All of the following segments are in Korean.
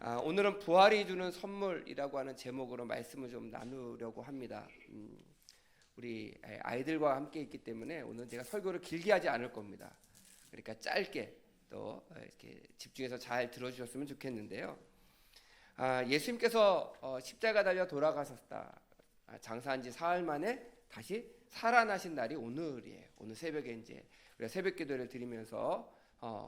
오늘은 부활이 주는 선물이라고 하는 제목으로 말씀을 좀 나누려고 합니다. 우리 아이들과 함께 있기 때문에 오늘 제가 설교를 길게 하지 않을 겁니다. 그러니까 짧게 또 이렇게 집중해서 잘 들어주셨으면 좋겠는데요. 예수님께서 십자가 달려 돌아가셨다. 장사한 지 사흘 만에 다시 살아나신 날이 오늘이에요. 오늘 새벽에 이제 우리가 새벽 기도를 드리면서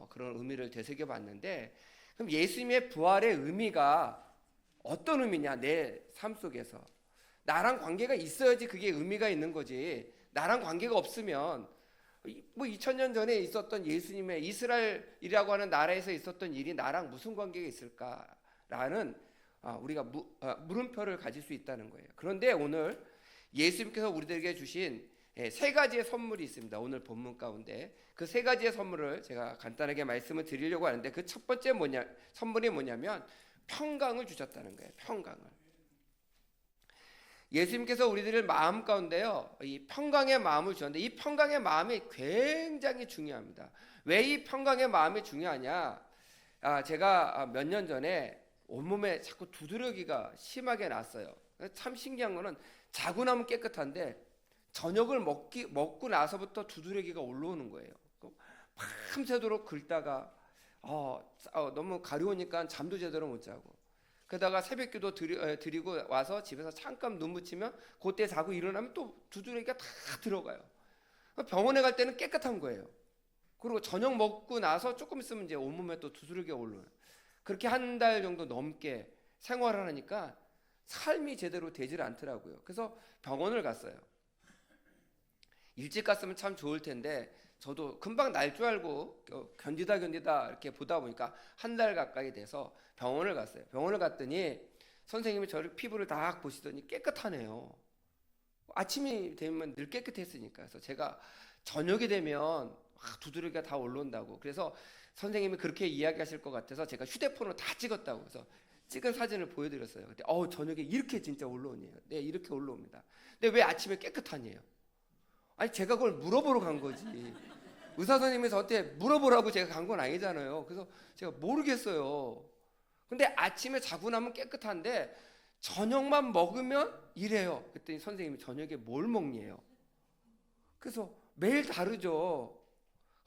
그런 의미를 되새겨봤는데, 그럼 예수님의 부활의 의미가 어떤 의미냐? 내 삶 속에서 나랑 관계가 있어야지 그게 의미가 있는 거지. 나랑 관계가 없으면 뭐 2000년 전에 있었던 예수님의 이스라엘이라고 하는 나라에서 있었던 일이 나랑 무슨 관계가 있을까라는 우리가 물음표를 가질 수 있다는 거예요. 그런데 오늘 예수님께서 우리들에게 주신 세 가지의 선물이 있습니다. 오늘 본문 가운데 그 세 가지의 선물을 제가 간단하게 말씀을 드리려고 하는데, 그 첫 번째 선물이 뭐냐면 평강을 주셨다는 거예요. 평강을. 예수님께서 우리들의 마음 가운데요, 이 평강의 마음을 주셨는데, 이 평강의 마음이 굉장히 중요합니다. 왜 이 평강의 마음이 중요하냐? 제가 몇 년 전에 온몸에 자꾸 두드러기가 심하게 났어요. 참 신기한 거는 자고 나면 깨끗한데 저녁을 먹고 나서부터 두드러기가 올라오는 거예요. 밤새도록 긁다가 너무 가려우니까 잠도 제대로 못 자고, 그러다가 새벽기도 드리고 와서 집에서 잠깐 눈 붙이면 그때 자고 일어나면 또 두드러기가 다 들어가요. 병원에 갈 때는 깨끗한 거예요. 그리고 저녁 먹고 나서 조금 있으면 이제 온몸에 또 두드러기가 올라와요. 그렇게 한 달 정도 넘게 생활을 하니까 삶이 제대로 되질 않더라고요. 그래서 병원을 갔어요. 일찍 갔으면 참 좋을 텐데 저도 금방 날 줄 알고 견디다 이렇게 보다 보니까 한 달 가까이 돼서 병원을 갔어요. 병원을 갔더니 선생님이 저를 피부를 딱 보시더니 깨끗하네요. 아침이 되면 늘 깨끗했으니까. 그래서 제가 저녁이 되면 두드러기가 다 올라온다고, 그래서 선생님이 그렇게 이야기하실 것 같아서 제가 휴대폰으로 다 찍었다고 해서 찍은 사진을 보여드렸어요. 근데 저녁에 이렇게 진짜 올라오네요. 네, 이렇게 올라옵니다. 근데 왜 아침에 깨끗하네요? 아니, 제가 그걸 물어보러 간 거지. 의사 선생님이 저한테 물어보라고 제가 간 건 아니잖아요. 그래서 제가 모르겠어요. 근데 아침에 자고 나면 깨끗한데 저녁만 먹으면 이래요. 그랬더니 선생님이 저녁에 뭘 먹니에요? 그래서 매일 다르죠.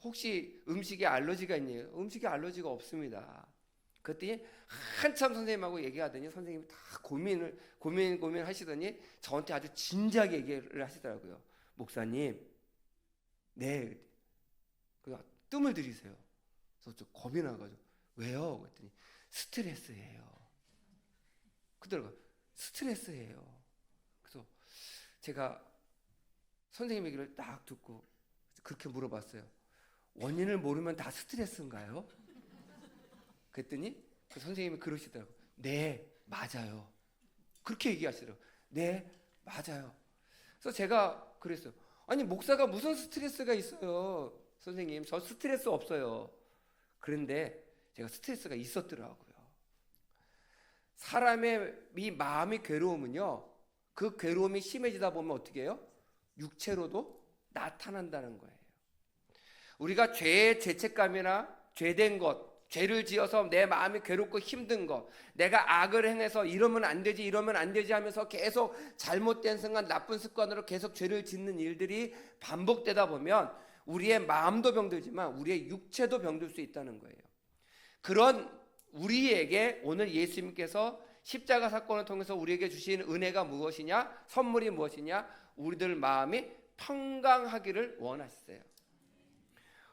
혹시 음식에 알러지가 있냐요? 음식에 알러지가 없습니다. 그랬더니 한참 선생님하고 얘기하더니 선생님이 다 고민 하시더니 저한테 아주 진지하게 얘기를 하시더라고요. 목사님, 네. 그래서 뜸을 들이세요. 그래서 좀 겁이 나가지고, 왜요? 그랬더니 스트레스예요. 그러더라고요. 스트레스예요. 그래서 제가 선생님 얘기를 딱 듣고 그렇게 물어봤어요. 원인을 모르면 다 스트레스인가요? 그랬더니 그 선생님이 그러시더라고요. 네, 맞아요. 그렇게 얘기하시더라고요. 네, 맞아요. 그래서 제가 그랬어요. 아니, 목사가 무슨 스트레스가 있어요? 선생님, 저 스트레스 없어요. 그런데 제가 스트레스가 있었더라고요. 사람의 이 마음이 괴로우면요, 그 괴로움이 심해지다 보면 어떻게 해요? 육체로도 나타난다는 거예요. 우리가 죄의 죄책감이나 죄된 것, 죄를 지어서 내 마음이 괴롭고 힘든 것, 내가 악을 행해서 이러면 안 되지 하면서 계속 잘못된 습관, 나쁜 습관으로 계속 죄를 짓는 일들이 반복되다 보면 우리의 마음도 병들지만 우리의 육체도 병들 수 있다는 거예요. 그런 우리에게 오늘 예수님께서 십자가 사건을 통해서 우리에게 주신 은혜가 무엇이냐? 선물이 무엇이냐? 우리들 마음이 평강하기를 원하셨어요.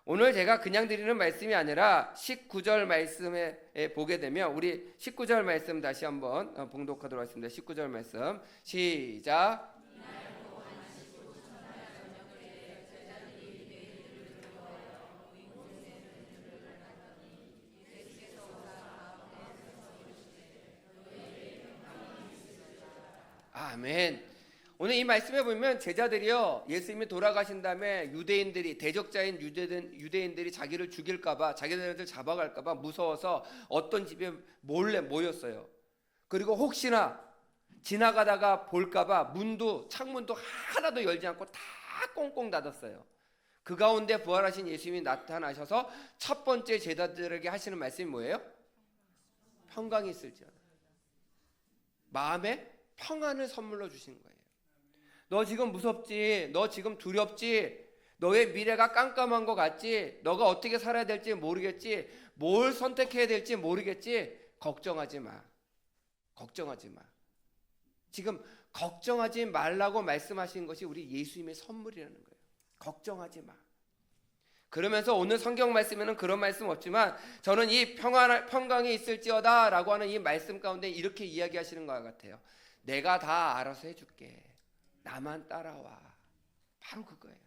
오늘 제가 그냥 드리는 말씀이 아니라 19절 말씀에 보게 되면, 우리 19절 말씀 다시 한번 봉독하도록 하겠습니다. 19절 말씀 시작. 아멘. 오늘 이 말씀에 보면 제자들이요, 예수님이 돌아가신 다음에 대적자인 유대인들이 자기를 죽일까봐, 자기들을 잡아갈까봐 무서워서 어떤 집에 몰래 모였어요. 그리고 혹시나 지나가다가 볼까봐 창문도 하나도 열지 않고 다 꽁꽁 닫았어요. 그 가운데 부활하신 예수님이 나타나셔서 첫 번째 제자들에게 하시는 말씀이 뭐예요? 평강이 있을지어다. 마음에 평안을 선물로 주신 거예요. 너 지금 무섭지? 너 지금 두렵지? 너의 미래가 깜깜한 것 같지? 너가 어떻게 살아야 될지 모르겠지? 뭘 선택해야 될지 모르겠지? 걱정하지 마. 걱정하지 마. 지금 걱정하지 말라고 말씀하신 것이 우리 예수님의 선물이라는 거예요. 걱정하지 마. 그러면서 오늘 성경 말씀에는 그런 말씀 없지만 저는 이 평강이 있을지어다 라고 하는 이 말씀 가운데 이렇게 이야기하시는 것 같아요. 내가 다 알아서 해줄게. 나만 따라와. 바로 그거예요.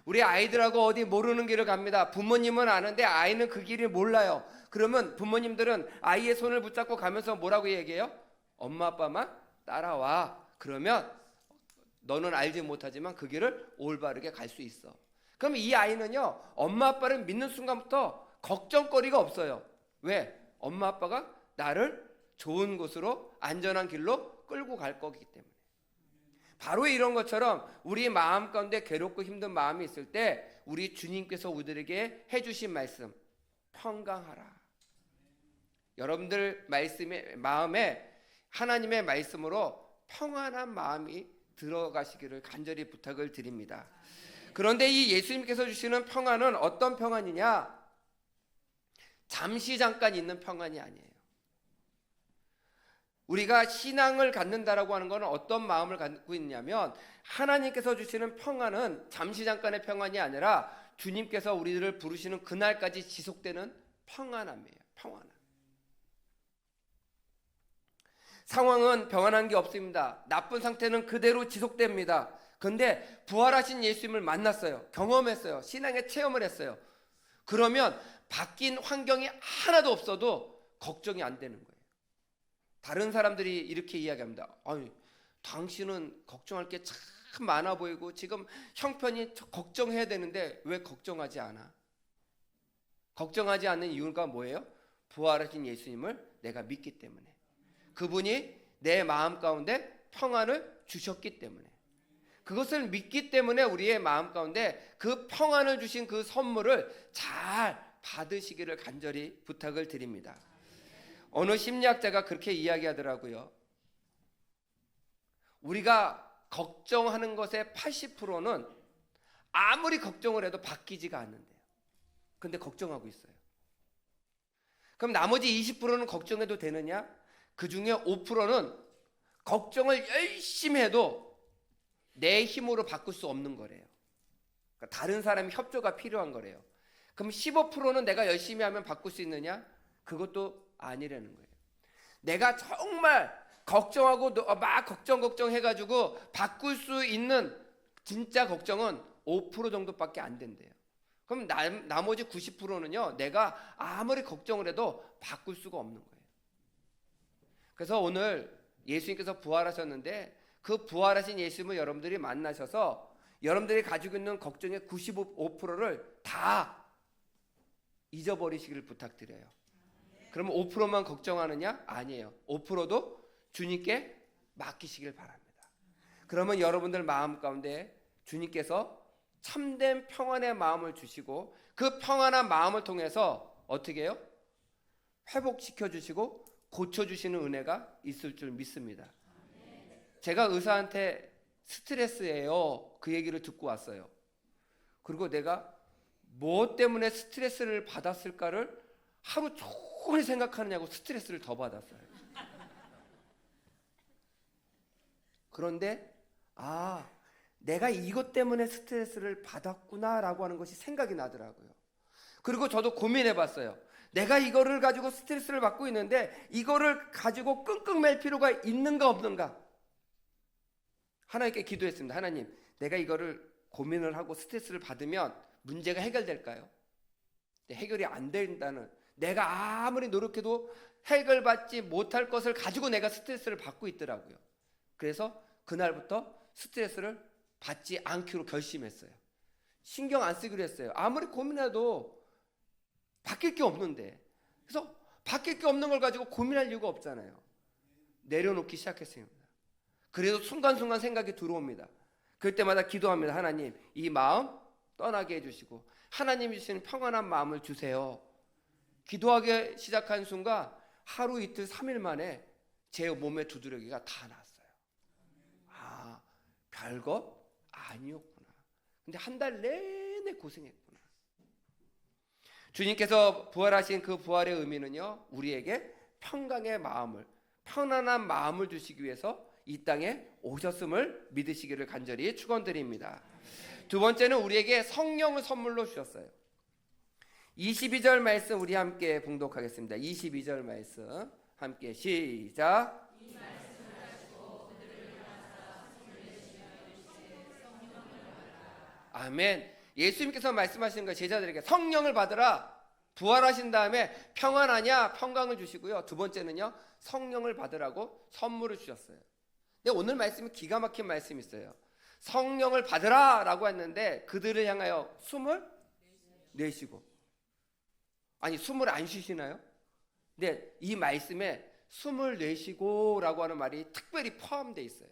우리 아이들하고 어디 모르는 길을 갑니다. 부모님은 아는데 아이는 그 길을 몰라요. 그러면 부모님들은 아이의 손을 붙잡고 가면서 뭐라고 얘기해요? 엄마 아빠만 따라와. 그러면 너는 알지 못하지만 그 길을 올바르게 갈 수 있어. 그럼 이 아이는요, 엄마 아빠를 믿는 순간부터 걱정거리가 없어요. 왜? 엄마 아빠가 나를 좋은 곳으로 안전한 길로 끌고 갈 거기 때문에. 바로 이런 것처럼 우리 마음 가운데 괴롭고 힘든 마음이 있을 때 우리 주님께서 우리들에게 해주신 말씀, 평강하라. 여러분들 마음에 하나님의 말씀으로 평안한 마음이 들어가시기를 간절히 부탁을 드립니다. 그런데 이 예수님께서 주시는 평안은 어떤 평안이냐? 잠시 잠깐 있는 평안이 아니에요. 우리가 신앙을 갖는다라고 하는 것은 어떤 마음을 갖고 있냐면 하나님께서 주시는 평안은 잠시 잠깐의 평안이 아니라 주님께서 우리들을 부르시는 그날까지 지속되는 평안함이에요. 평안함. 상황은 평안한 게 없습니다. 나쁜 상태는 그대로 지속됩니다. 그런데 부활하신 예수님을 만났어요. 경험했어요. 신앙의 체험을 했어요. 그러면 바뀐 환경이 하나도 없어도 걱정이 안 되는 거예요. 다른 사람들이 이렇게 이야기합니다. 아니, 당신은 걱정할 게 참 많아 보이고 지금 형편이 걱정해야 되는데 왜 걱정하지 않아? 걱정하지 않는 이유가 뭐예요? 부활하신 예수님을 내가 믿기 때문에. 그분이 내 마음 가운데 평안을 주셨기 때문에. 그것을 믿기 때문에 우리의 마음 가운데 그 평안을 주신 그 선물을 잘 받으시기를 간절히 부탁을 드립니다. 어느 심리학자가 그렇게 이야기하더라고요. 우리가 걱정하는 것의 80%는 아무리 걱정을 해도 바뀌지가 않는데요. 근데 걱정하고 있어요. 그럼 나머지 20%는 걱정해도 되느냐? 그 중에 5%는 걱정을 열심히 해도 내 힘으로 바꿀 수 없는 거래요. 그러니까 다른 사람의 협조가 필요한 거래요. 그럼 15%는 내가 열심히 하면 바꿀 수 있느냐? 그것도 아니라는 거예요. 내가 정말 걱정하고 막 걱정해가지고 바꿀 수 있는 진짜 걱정은 5% 정도밖에 안 된대요. 그럼 나머지 90%는요 내가 아무리 걱정을 해도 바꿀 수가 없는 거예요. 그래서 오늘 예수님께서 부활하셨는데 그 부활하신 예수님을 여러분들이 만나셔서 여러분들이 가지고 있는 걱정의 95%를 다 잊어버리시기를 부탁드려요. 그러면 5%만 걱정하느냐? 아니에요. 5%도 주님께 맡기시길 바랍니다. 그러면 여러분들 마음 가운데 주님께서 참된 평안의 마음을 주시고 그 평안한 마음을 통해서 어떻게 해요? 회복시켜 주시고 고쳐주시는 은혜가 있을 줄 믿습니다. 제가 의사한테 스트레스예요 그 얘기를 듣고 왔어요. 그리고 내가 뭐 때문에 스트레스를 받았을까를 하루 종일 생각하느냐고 스트레스를 더 받았어요. 그런데 내가 이것 때문에 스트레스를 받았구나라고 하는 것이 생각이 나더라고요. 그리고 저도 고민해봤어요. 내가 이거를 가지고 스트레스를 받고 있는데 이거를 가지고 끙끙 맬 필요가 있는가 없는가? 하나님께 기도했습니다. 하나님, 내가 이거를 고민을 하고 스트레스를 받으면 문제가 해결될까요? 해결이 안 된다는, 내가 아무리 노력해도 해결받지 못할 것을 가지고 내가 스트레스를 받고 있더라고요. 그래서 그날부터 스트레스를 받지 않기로 결심했어요. 신경 안 쓰기로 했어요. 아무리 고민해도 바뀔 게 없는데. 그래서 바뀔 게 없는 걸 가지고 고민할 이유가 없잖아요. 내려놓기 시작했습니다. 그래도 순간순간 생각이 들어옵니다. 그럴 때마다 기도합니다. 하나님, 이 마음 떠나게 해주시고 하나님이 주시는 평안한 마음을 주세요. 기도하기 시작한 순간 하루 이틀 3일 만에 제 몸의 두드러기가 다 났어요. 아, 별거 아니었구나. 근데 한 달 내내 고생했구나. 주님께서 부활하신 그 부활의 의미는요, 우리에게 평강의 마음을, 편안한 마음을 주시기 위해서 이 땅에 오셨음을 믿으시기를 간절히 축원드립니다. 두 번째는 우리에게 성령을 선물로 주셨어요. 22절 말씀 우리 함께 봉독하겠습니다. 22절 말씀 함께 시작. 아멘. 예수님께서 말씀하시는 거예요. 제자들에게 성령을 받으라. 부활하신 다음에 평안하냐? 평강을 주시고요. 두 번째는요, 성령을 받으라고 선물을 주셨어요. 근데 오늘 말씀이 기가 막힌 말씀이 있어요. 성령을 받으라 라고 했는데 그들을 향하여 숨을 내쉬고. 아니, 숨을 안 쉬시나요? 근데 이 말씀에 숨을 내쉬고 라고 하는 말이 특별히 포함되어 있어요.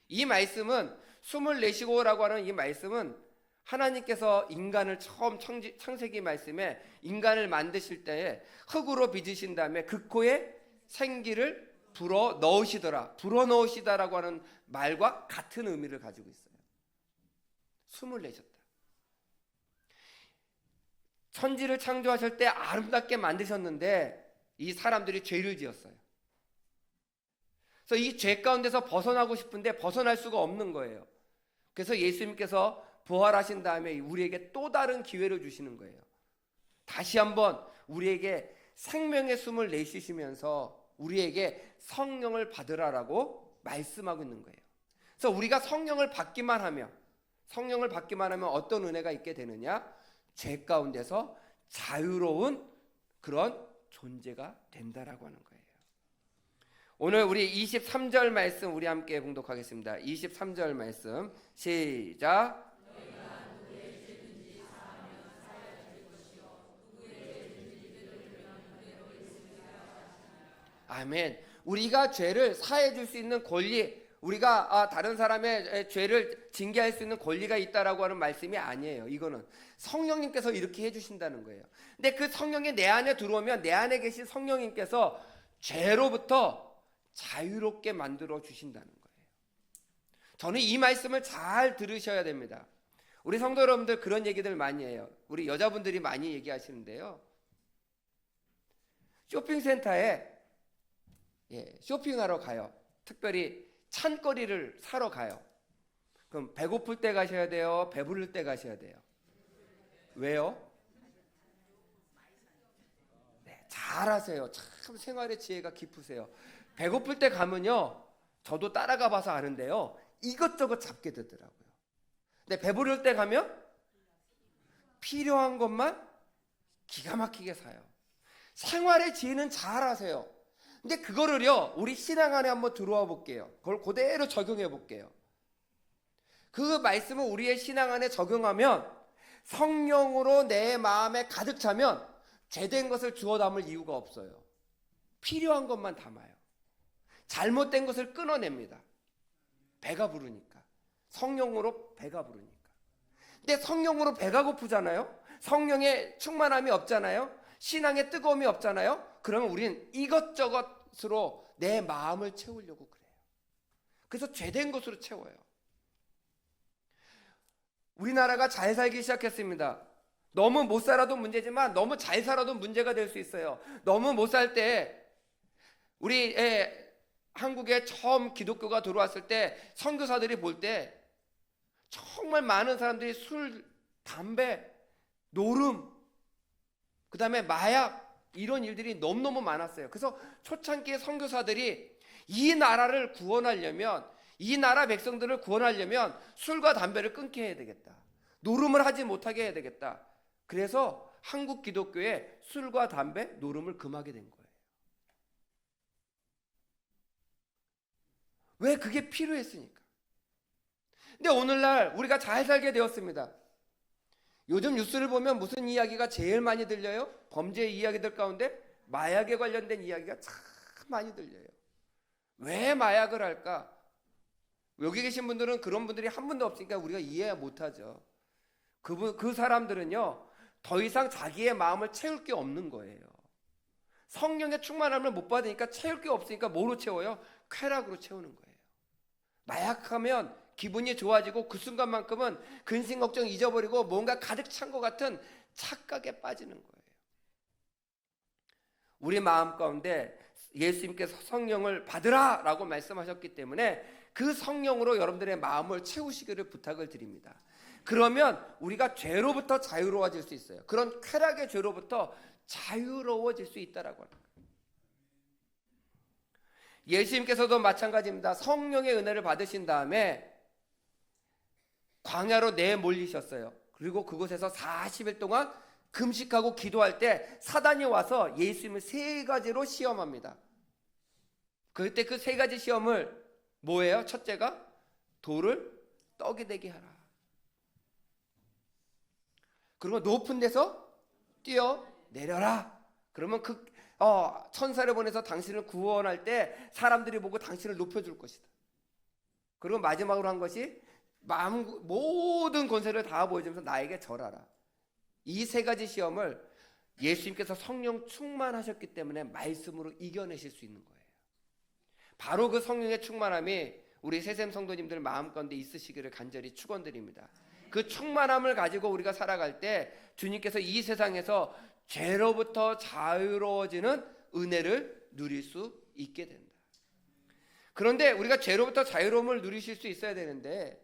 이 말씀은, 숨을 내쉬고 라고 하는 이 말씀은 하나님께서 인간을 처음 창세기 말씀에 인간을 만드실 때에 흙으로 빚으신 다음에 그 코에 생기를 불어 넣으시더라, 불어 넣으시다라고 하는 말과 같은 의미를 가지고 있어요. 숨을 내셨다. 천지를 창조하실 때 아름답게 만드셨는데 이 사람들이 죄를 지었어요. 그래서 이 죄 가운데서 벗어나고 싶은데 벗어날 수가 없는 거예요. 그래서 예수님께서 부활하신 다음에 우리에게 또 다른 기회를 주시는 거예요. 다시 한번 우리에게 생명의 숨을 내쉬시면서 우리에게 성령을 받으라라고 말씀하고 있는 거예요. 그래서 우리가 성령을 받기만 하면 어떤 은혜가 있게 되느냐? 죄 가운데서 자유로운 그런 존재가 된다라고 하는 거예요. 오늘 우리 23절 말씀 우리 함께 봉독하겠습니다. 23절 말씀 시작. 아멘. 우리가 죄를 사해 줄 수 있는 권리, 우리가 다른 사람의 죄를 징계할 수 있는 권리가 있다라고 하는 말씀이 아니에요. 이거는 성령님께서 이렇게 해주신다는 거예요. 근데 그 성령이 내 안에 들어오면 내 안에 계신 성령님께서 죄로부터 자유롭게 만들어 주신다는 거예요. 저는 이 말씀을 잘 들으셔야 됩니다. 우리 성도 여러분들 그런 얘기들 많이 해요. 우리 여자분들이 많이 얘기하시는데요. 쇼핑센터에 쇼핑하러 가요. 특별히 찬거리를 사러 가요. 그럼 배고플 때 가셔야 돼요? 배부를 때 가셔야 돼요? 왜요? 네, 잘하세요. 참 생활의 지혜가 깊으세요. 배고플 때 가면요, 저도 따라가 봐서 아는데요, 이것저것 잡게 되더라고요. 근데 배부를 때 가면 필요한 것만 기가 막히게 사요. 생활의 지혜는 잘하세요. 근데 그거를요, 우리 신앙 안에 한번 들어와 볼게요. 그걸 그대로 적용해 볼게요. 그 말씀을 우리의 신앙 안에 적용하면 성령으로 내 마음에 가득 차면 죄된 것을 주워 담을 이유가 없어요. 필요한 것만 담아요. 잘못된 것을 끊어냅니다. 배가 부르니까. 성령으로 배가 부르니까. 근데 성령으로 배가 고프잖아요. 성령의 충만함이 없잖아요. 신앙의 뜨거움이 없잖아요. 그러면 우리는 이것저것으로 내 마음을 채우려고 그래요. 그래서 죄된 것으로 채워요. 우리나라가 잘 살기 시작했습니다. 너무 못 살아도 문제지만 너무 잘 살아도 문제가 될 수 있어요. 너무 못 살 때, 우리 한국에 처음 기독교가 들어왔을 때 선교사들이 볼 때 정말 많은 사람들이 술, 담배, 노름, 그 다음에 마약, 이런 일들이 너무너무 많았어요. 그래서 초창기의 선교사들이 이 나라를 구원하려면, 이 나라 백성들을 구원하려면 술과 담배를 끊게 해야 되겠다. 노름을 하지 못하게 해야 되겠다. 그래서 한국 기독교에 술과 담배, 노름을 금하게 된 거예요. 왜? 그게 필요했으니까. 근데 오늘날 우리가 잘 살게 되었습니다. 요즘 뉴스를 보면 무슨 이야기가 제일 많이 들려요? 범죄 이야기들 가운데 마약에 관련된 이야기가 참 많이 들려요. 왜 마약을 할까? 여기 계신 분들은 그런 분들이 한 분도 없으니까 우리가 이해 못하죠. 그 사람들은요, 더 이상 자기의 마음을 채울 게 없는 거예요. 성령의 충만함을 못 받으니까 채울 게 없으니까 뭐로 채워요? 쾌락으로 채우는 거예요. 마약하면 기분이 좋아지고 그 순간만큼은 근심 걱정 잊어버리고 뭔가 가득 찬 것 같은 착각에 빠지는 거예요. 우리 마음 가운데 예수님께서 성령을 받으라 라고 말씀하셨기 때문에 그 성령으로 여러분들의 마음을 채우시기를 부탁을 드립니다. 그러면 우리가 죄로부터 자유로워질 수 있어요. 그런 쾌락의 죄로부터 자유로워질 수 있다라고 하는 거예요. 예수님께서도 마찬가지입니다. 성령의 은혜를 받으신 다음에 광야로 내몰리셨어요. 그리고 그곳에서 40일 동안 금식하고 기도할 때 사단이 와서 예수님을 3가지로 시험합니다. 그때 그 3가지 시험을 뭐예요? 첫째가 돌을 떡이 되게 하라. 그리고 높은 데서 뛰어 내려라. 그러면 그 천사를 보내서 당신을 구원할 때 사람들이 보고 당신을 높여줄 것이다. 그리고 마지막으로 한 것이 모든 권세를 다 보여주면서 나에게 절하라. 이 3가지 시험을 예수님께서 성령 충만하셨기 때문에 말씀으로 이겨내실 수 있는 거예요. 바로 그 성령의 충만함이 우리 새샘 성도님들 마음 가운데 있으시기를 간절히 축원드립니다. 그 충만함을 가지고 우리가 살아갈 때 주님께서 이 세상에서 죄로부터 자유로워지는 은혜를 누릴 수 있게 된다. 그런데 우리가 죄로부터 자유로움을 누리실 수 있어야 되는데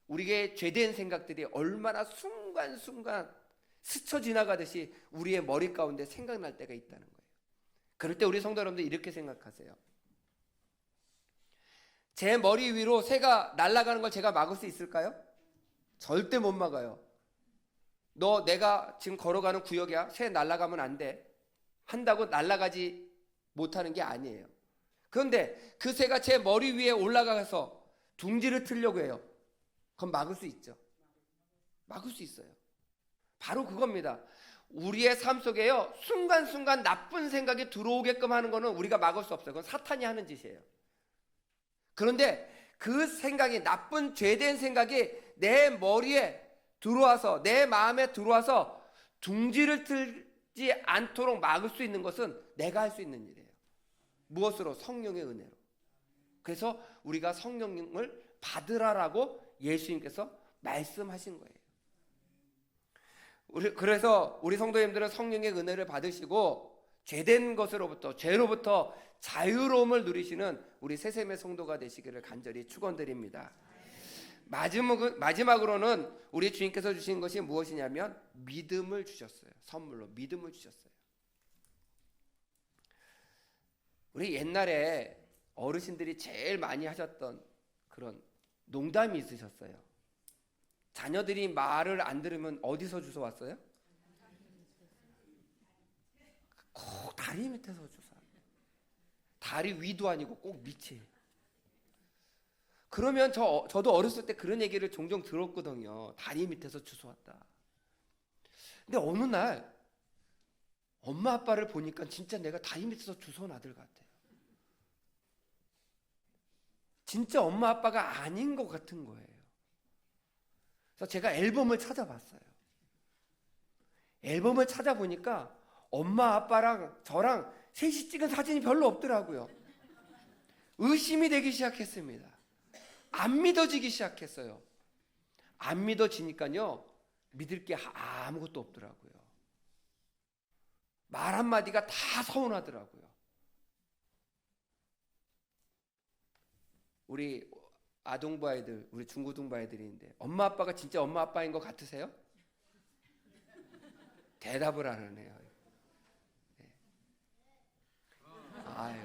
우리의 죄된 생각들이 얼마나 순간순간 스쳐 지나가듯이 우리의 머리 가운데 생각날 때가 있다는 거예요. 그럴 때 우리 성도 여러분들 이렇게 생각하세요. 제 머리 위로 새가 날아가는 걸 제가 막을 수 있을까요? 절대 못 막아요. 너 내가 지금 걸어가는 구역이야. 새 날아가면 안 돼. 한다고 날아가지 못하는 게 아니에요. 그런데 그 새가 제 머리 위에 올라가서 둥지를 틀려고 해요. 그럼 막을 수 있죠. 막을 수 있어요. 바로 그겁니다. 우리의 삶 속에요. 순간순간 나쁜 생각이 들어오게끔 하는 거는 우리가 막을 수 없어요. 그건 사탄이 하는 짓이에요. 그런데 그 생각이 나쁜 죄된 생각이 내 머리에 들어와서 내 마음에 들어와서 둥지를 틀지 않도록 막을 수 있는 것은 내가 할 수 있는 일이에요. 무엇으로? 성령의 은혜로. 그래서 우리가 성령을 받으라라고 예수님께서 말씀하신 거예요. 그래서 우리 성도님들은 성령의 은혜를 받으시고 죄된 것으로부터 죄로부터 자유로움을 누리시는 우리 새샘의 성도가 되시기를 간절히 축원드립니다. 마지막으로는 우리 주님께서 주신 것이 무엇이냐면 믿음을 주셨어요. 선물로 믿음을 주셨어요. 우리 옛날에 어르신들이 제일 많이 하셨던 그런 농담이 있으셨어요. 자녀들이 말을 안 들으면 어디서 주워 왔어요? 꼭 다리 밑에서 주워. 다리 위도 아니고 꼭 밑에. 그러면 저도 어렸을 때 그런 얘기를 종종 들었거든요. 다리 밑에서 주워왔다. 근데 어느 날 엄마 아빠를 보니까 진짜 내가 다리 밑에서 주워온 아들 같아요. 진짜 엄마 아빠가 아닌 것 같은 거예요. 그래서 제가 앨범을 찾아봤어요. 앨범을 찾아보니까 엄마 아빠랑 저랑 셋이 찍은 사진이 별로 없더라고요. 의심이 되기 시작했습니다. 안 믿어지기 시작했어요. 안 믿어지니까요, 믿을 게 아무것도 없더라고요. 말 한마디가 다 서운하더라고요. 우리 아동부 아이들, 우리 중고등부 아이들인데 엄마 아빠가 진짜 엄마 아빠인 것 같으세요? 대답을 안 하네요. 네. 아유,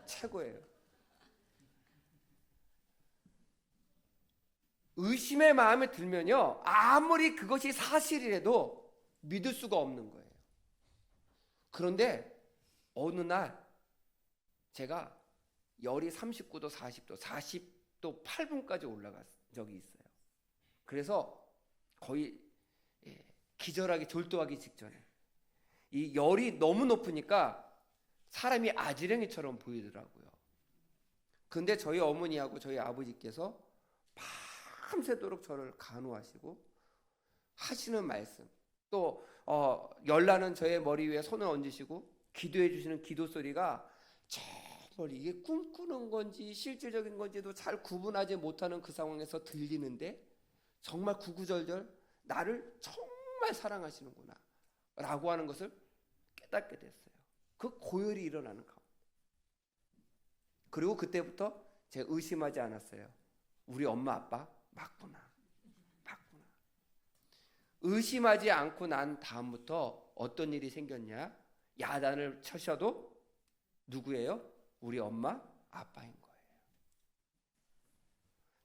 최고예요. 의심의 마음에 들면요, 아무리 그것이 사실이라도 믿을 수가 없는 거예요. 그런데 어느 날 제가 열이 39도, 40도, 40도 8분까지 올라간 적이 있어요. 그래서 거의 기절하기, 졸도하기 직전에 이 열이 너무 높으니까 사람이 아지랭이처럼 보이더라고요. 근데 저희 어머니하고 저희 아버지께서 밤새도록 저를 간호하시고 하시는 말씀, 또 열나는 저의 머리 위에 손을 얹으시고 기도해 주시는 기도 소리가 정말 이게 꿈꾸는 건지 실질적인 건지도 잘 구분하지 못하는 그 상황에서 들리는데 정말 구구절절 나를 정말 사랑하시는구나 라고 하는 것을 깨닫게 됐어요. 그 고열이 일어나는 가운데. 그리고 그때부터 제가 의심하지 않았어요. 우리 엄마 아빠 맞구나. 의심하지 않고 난 다음부터 어떤 일이 생겼냐? 야단을 쳐셔도 누구예요? 우리 엄마 아빠인 거예요.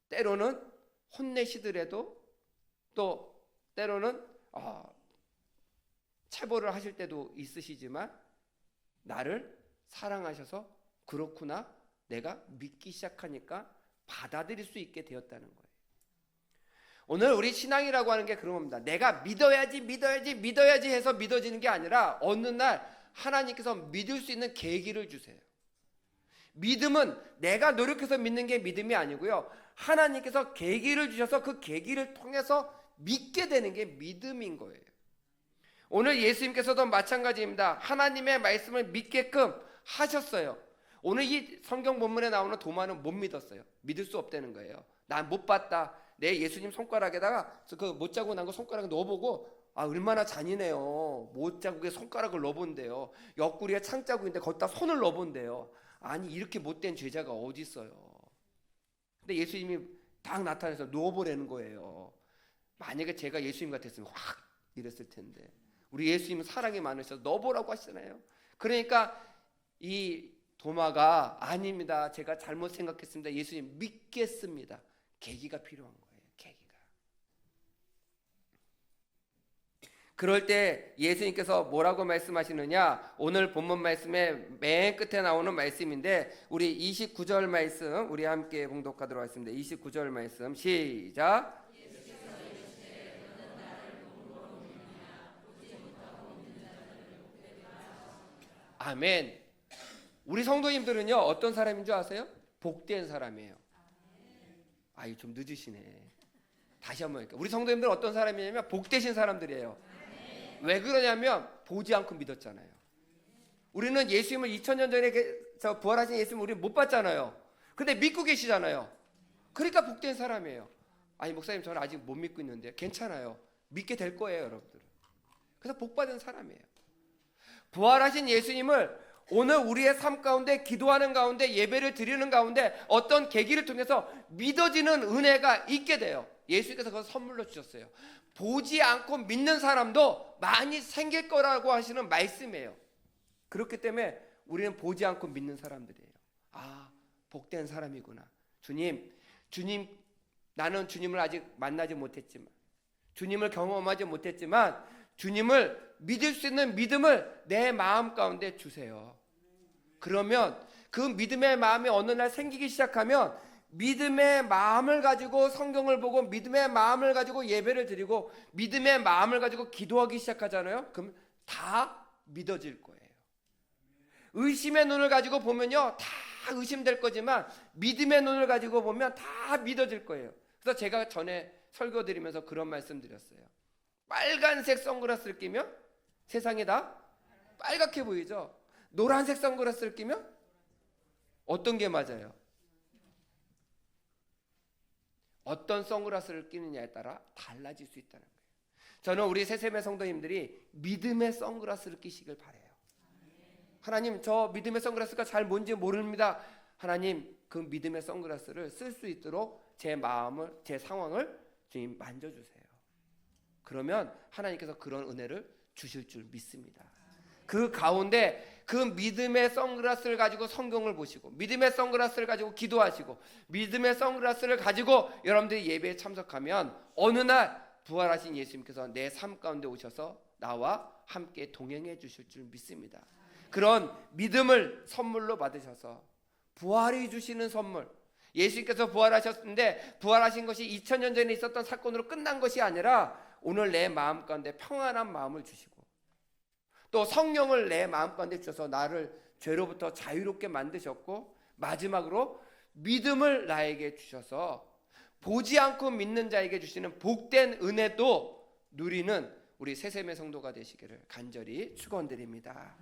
때로는 혼내시더라도 또 때로는 체벌을 하실 때도 있으시지만 나를 사랑하셔서 그렇구나 내가 믿기 시작하니까 받아들일 수 있게 되었다는 거예요. 오늘 우리 신앙이라고 하는 게 그런 겁니다. 내가 믿어야지 해서 믿어지는 게 아니라 어느 날 하나님께서 믿을 수 있는 계기를 주세요. 믿음은 내가 노력해서 믿는 게 믿음이 아니고요. 하나님께서 계기를 주셔서 그 계기를 통해서 믿게 되는 게 믿음인 거예요. 오늘 예수님께서도 마찬가지입니다. 하나님의 말씀을 믿게끔 하셨어요. 오늘 이 성경 본문에 나오는 도마는 못 믿었어요. 믿을 수 없다는 거예요. 난 못 봤다. 내 예수님 손가락에다가 그 못자국 난 거 손가락에 넣어보고 얼마나 잔인해요. 못자국에 손가락을 넣어본대요. 옆구리에 창자국인데 거기다 손을 넣어본대요. 아니 이렇게 못된 죄자가 어디 있어요. 근데 예수님이 딱 나타나서 넣어보라는 거예요. 만약에 제가 예수님 같았으면 확 이랬을 텐데 우리 예수님은 사랑이 많으셔서 넣어보라고 하시잖아요. 그러니까 이 도마가 아닙니다. 제가 잘못 생각했습니다. 예수님 믿겠습니다. 계기가 필요한 거예요. 계기가. 그럴 때 예수님께서 뭐라고 말씀하시느냐? 오늘 본문 말씀의 맨 끝에 나오는 말씀인데 우리 29절 말씀 우리 함께 봉독하도록 하겠습니다. 29절 말씀 시작. 아멘. 우리 성도님들은요 어떤 사람인 줄 아세요? 복된 사람이에요. 이거 좀 늦으시네. 다시 한번 할게요. 우리 성도님들은 어떤 사람이냐면 복되신 사람들이에요. 왜 그러냐면 보지 않고 믿었잖아요. 우리는 예수님을 2000년 전에 부활하신 예수님을 우리는 못 봤잖아요. 근데 믿고 계시잖아요. 그러니까 복된 사람이에요. 아니 목사님 저는 아직 못 믿고 있는데 괜찮아요. 믿게 될 거예요 여러분들은. 그래서 복받은 사람이에요. 부활하신 예수님을 오늘 우리의 삶 가운데 기도하는 가운데 예배를 드리는 가운데 어떤 계기를 통해서 믿어지는 은혜가 있게 돼요. 예수님께서 그걸 선물로 주셨어요. 보지 않고 믿는 사람도 많이 생길 거라고 하시는 말씀이에요. 그렇기 때문에 우리는 보지 않고 믿는 사람들이에요. 복된 사람이구나. 주님 나는 주님을 아직 만나지 못했지만 주님을 경험하지 못했지만 주님을 믿을 수 있는 믿음을 내 마음 가운데 주세요. 그러면 그 믿음의 마음이 어느 날 생기기 시작하면 믿음의 마음을 가지고 성경을 보고 믿음의 마음을 가지고 예배를 드리고 믿음의 마음을 가지고 기도하기 시작하잖아요. 그럼 다 믿어질 거예요. 의심의 눈을 가지고 보면요 다 의심될 거지만 믿음의 눈을 가지고 보면 다 믿어질 거예요. 그래서 제가 전에 설교 드리면서 그런 말씀 드렸어요. 빨간색 선글라스를 끼면 세상이 다 빨갛게 보이죠. 노란색 선글라스를 끼면 어떤 게 맞아요? 어떤 선글라스를 끼느냐에 따라 달라질 수 있다는 거예요. 저는 우리 새샘의 성도님들이 믿음의 선글라스를 끼시길 바라요. 하나님 저 믿음의 선글라스가 잘 뭔지 모릅니다. 하나님 그 믿음의 선글라스를 쓸 수 있도록 제 마음을 제 상황을 주님 만져주세요. 그러면 하나님께서 그런 은혜를 주실 줄 믿습니다. 그 가운데 그 믿음의 선글라스를 가지고 성경을 보시고 믿음의 선글라스를 가지고 기도하시고 믿음의 선글라스를 가지고 여러분들이 예배에 참석하면 어느 날 부활하신 예수님께서 내 삶 가운데 오셔서 나와 함께 동행해 주실 줄 믿습니다. 그런 믿음을 선물로 받으셔서 부활이 주시는 선물, 예수님께서 부활하셨는데 부활하신 것이 2000년 전에 있었던 사건으로 끝난 것이 아니라 오늘 내 마음 가운데 평안한 마음을 주시고 또 성령을 내 마음 가운데 주셔서 나를 죄로부터 자유롭게 만드셨고 마지막으로 믿음을 나에게 주셔서 보지 않고 믿는 자에게 주시는 복된 은혜도 누리는 우리 새샘의 성도가 되시기를 간절히 축원드립니다.